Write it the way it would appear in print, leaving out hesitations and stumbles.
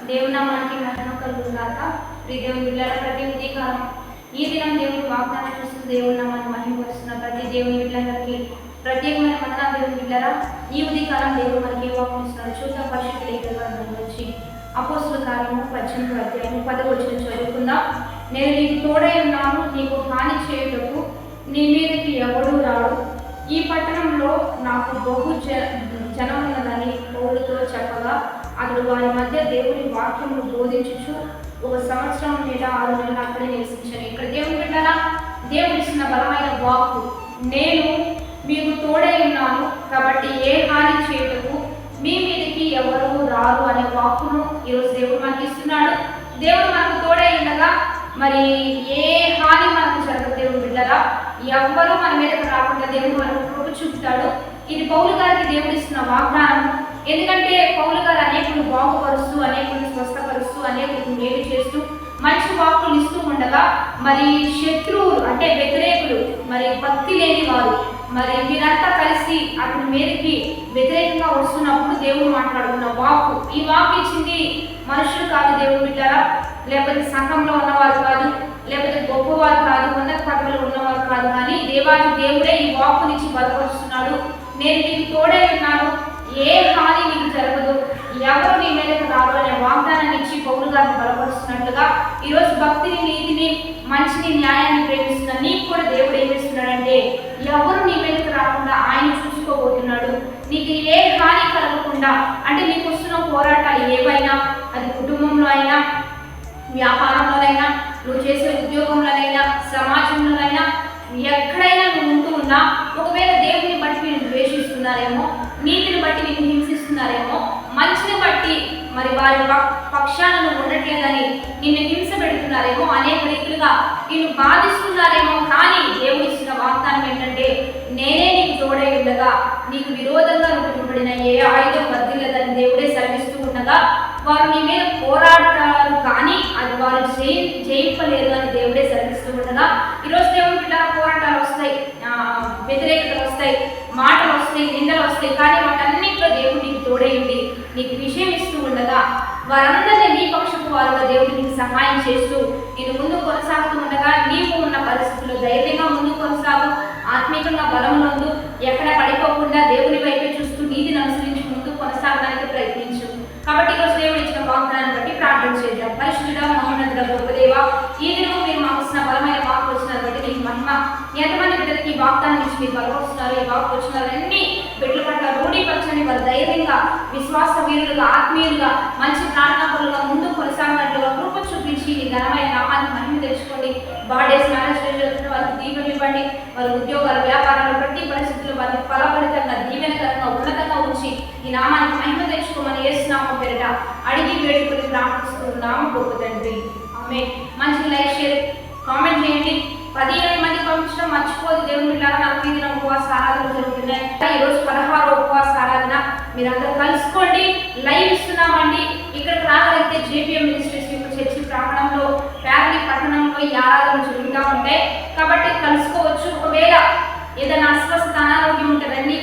దేవుని నామానికి మహిమ కలుగుగాక. దేవుని బిడ్డలారా, ప్రతి ఉదయకాలం ఈ దినం దేవుని వాగ్దానం చూస్తూ దేవుని నామాన్ని మహిమపరుస్తున్న ప్రతి దేవుని బిడ్డలందరికీ ప్రత్యేకమైన వందనాలు. దేవుని బిడ్డలారా, ఈ ఉదయకాలం దేవుడు మనకి ఏ వాక్యం ఇస్తున్నాడు చూద్దాం. పరిశుద్ధ లేఖన గ్రంథం నుంచి అపోస్తలుల కార్యము 18వ అధ్యాయం 10వ వచనం చదువుకుందాం. నేను నీకు తోడై ఉన్నాను, నీకు హాని చేయుటకు నీ మీదకి ఎవడూ రాడు. ఈ పట్టణంలో నాకు బహు జనం ఉన్నదని పౌలుతో చెప్పగా అతడు వారి మధ్య దేవుని వాక్యమును బోధించుచు 1 సంవత్సరం మీద 6 నెలలు అక్కడే నివసించాను. ఇక్కడ దేవుని బిడ్డలారా, దేవుడు ఇచ్చిన బలమైన వాక్కు, నేను మీకు తోడై ఉన్నాను కాబట్టి ఏ హాని చేయుటకు మీ మీదకి ఎవరు రారు అనే వాక్కును ఈరోజు దేవుడు మనకి ఇస్తున్నాడు. దేవుడు మనకు తోడై ఉండగా మరి ఏ హాని మనకు జరగదు. దేవుడు బిడ్డలారా, ఎవ్వరూ మన మీదకి రాకుండా దేవుడు మనకు కృప చూపుతాడు. ఇది పౌలు గారికి దేవుడు ఇస్తున్న వాగ్దానం. ఎందుకంటే పౌలు గారు అనేకులు బాగుపరుస్తూ, అనేకులను స్వస్థపరుస్తూ, అనేకులకు మేలు చేస్తూ, మంచి వాక్కులు ఇస్తూ ఉండగా మరి శత్రువులు అంటే వ్యతిరేకులు, మరి భక్తి లేని వారు, మరి వీరంతా కలిసి అతని మీదకి వ్యతిరేకంగా వస్తున్నప్పుడు దేవుడు మాట్లాడుతున్న వాక్కు, ఈ వాక్కు ఇచ్చింది మనుషులు కాదు. దేవుడు బిడ్డలారా, లేకపోతే సంఘంలో ఉన్నవారు కాదు, లేకపోతే గొప్పవారు కాదు, ఉన్నత పదవులు ఉన్నవారు కాదు, కానీ దేవాది దేవుడే ఈ వాక్కునిచ్చి బలపరుస్తున్నాడు. నేను నీకు తోడై ఉన్నాను, ఏ హాని నీకు జరగదు, ఎవరు నీ మీదకు రాదు అనే వాగ్దానాన్ని ఇచ్చి పౌలు గారిని బలపరుస్తున్నట్లుగా ఈరోజు భక్తిని, నీతిని, మంచిని, న్యాయాన్ని ప్రేమిస్తున్న నీకు కూడా దేవుడు ఏం చేస్తున్నాడంటే ఎవరు నీ మీదకు రాకుండా ఆయన చూసుకోబోతున్నాడు. నీకు ఏ హాని కలగకుండా, అంటే నీకు వస్తున్న పోరాటాలు ఏవైనా, అది కుటుంబంలో అయినా, వ్యాపారంలోనైనా, నువ్వు చేసే ఉద్యోగంలోనైనా, సమాజంలోనైనా, ఎక్కడైనా నువ్వు ఉంటూ ఉన్నా, ఒకవేళ దేవుని బట్టి నేను ద్వేషిస్తున్నారేమో, నీతిని బట్టి నేను హింసిస్తున్నారేమో, మంచిని బట్టి మరి వారి పక్షాన నువ్వు ఉండట్లేదని నిన్ను హింస పెడుతున్నారేమో, అనేక రీతులుగా నిన్ను బాధిస్తున్నారేమో, కానీ దేవుడు ఇచ్చిన వాగ్దానం ఏంటంటే నేనే నీకు తోడై ఉండగా నీకు విరోధంగా రూపింపబడిన ఏ ఆయుధం వర్ధిల్లదని దేవుడే సెలవిస్తూ ఉండగా వారు నీ మీద పోరాడతారు, కానీ అది వారు జయింపలేరు అని దేవుడే సెలవిస్తూ ఉండగా ఈరోజు దేవుని బిడ్డ పోరాటాలు వస్తాయి, వ్యతిరేకతలు వస్తాయి, మాటలు వస్తాయి, నిందలు వస్తాయి, కానీ వాటన్నింటిలో దేవుడు నీకు తోడైంది నీకు విషయం ఇస్తూ ఉండగా వారందరినీ నీ పక్షపు వారుగా దేవుడు నీకు సహాయం చేస్తూ నేను ముందు కొనసాగుతూ ఉండగా నీవు ఉన్న పరిస్థితుల్లో ధైర్యంగా ముందుకు కొనసాగు, ఆత్మీయంగా బలమునందు ఎక్కడ పడిపోకుండా దేవుని వైపే చూస్తూ నీతిని అనుసరించి ముందుకు కొనసాగడానికి ప్రయత్నించు. కాబట్టి ఈరోజు దేవుడు ఇచ్చిన వాగ్దానాన్ని బట్టి ప్రార్థన చేద్దాం. పరిశుద్ధుడా, మహోన్నతుడా, గొప్ప దేవా, ఈ దినం మీరు మాకు ఇచ్చిన బలమైన వాక్కు వచ్చినారు బట్టి నీకు మహిమ. ఎంతమంది బిడ్డలకి ఈ వాగ్దానం ఇచ్చి మీరు బలపరుస్తున్నారు, ఈ వాక్కు వచ్చినారన్నీ బిడ్డల పట్ల రూఢీపరచని వారు ధైర్యంగా, విశ్వాస వీరులుగా, ఆత్మీయులుగా, మంచి ప్రార్థనాపరులుగా ముందుకు కొనసాగినట్లుగా కృప చూపించి నీ ఘనమైన నామాన్ని మహిమ తెచ్చుకోండి. బర్త్డేస్, మ్యారేజ్ చేస్తున్న వారికి దీవెనలు ఇవ్వండి. వారి ఉద్యోగాలు, వ్యాపారాలు, ప్రతి పరిస్థితుల్లో వారికి ఫలఫలితంగా, దీవెనకరంగా, ఉన్నతంగా ఉంచి ఈ నామాన్ని మహిమ తెచ్చుకోమని యేసునామం పేరిట అడిగి వేడుకొని ప్రార్థిస్తూ ఉన్నాము గొప్ప తండ్రి. ఆమేన్. మంచి లైక్, షేర్, కామెంట్ చేయండి. 15 మంది పంపించడం మర్చిపోదు. దేవుని బిడ్డలారా, 40 దిన ఉపవాస ఆరాధన జరుగుతున్నాయి. ఈరోజు 16వ ఉపవాస ఆరాధన మీరందరూ కలుసుకోండి. లైవ్ ఇస్తున్నామండి. ఇక్కడికి రాగలిగితే జేపీఎం మినిస్ట్రీస్ యొక్క చర్చి ప్రాంగణంలో, ఫ్యామిలీ పట్టణంలో ఈ ఆరాధన జరుగుతూ ఉంటాయి. కాబట్టి కలుసుకోవచ్చు. ఒకవేళ ఏదైనా అస్వస్థత, అనారోగ్యం ఉంటే రండి.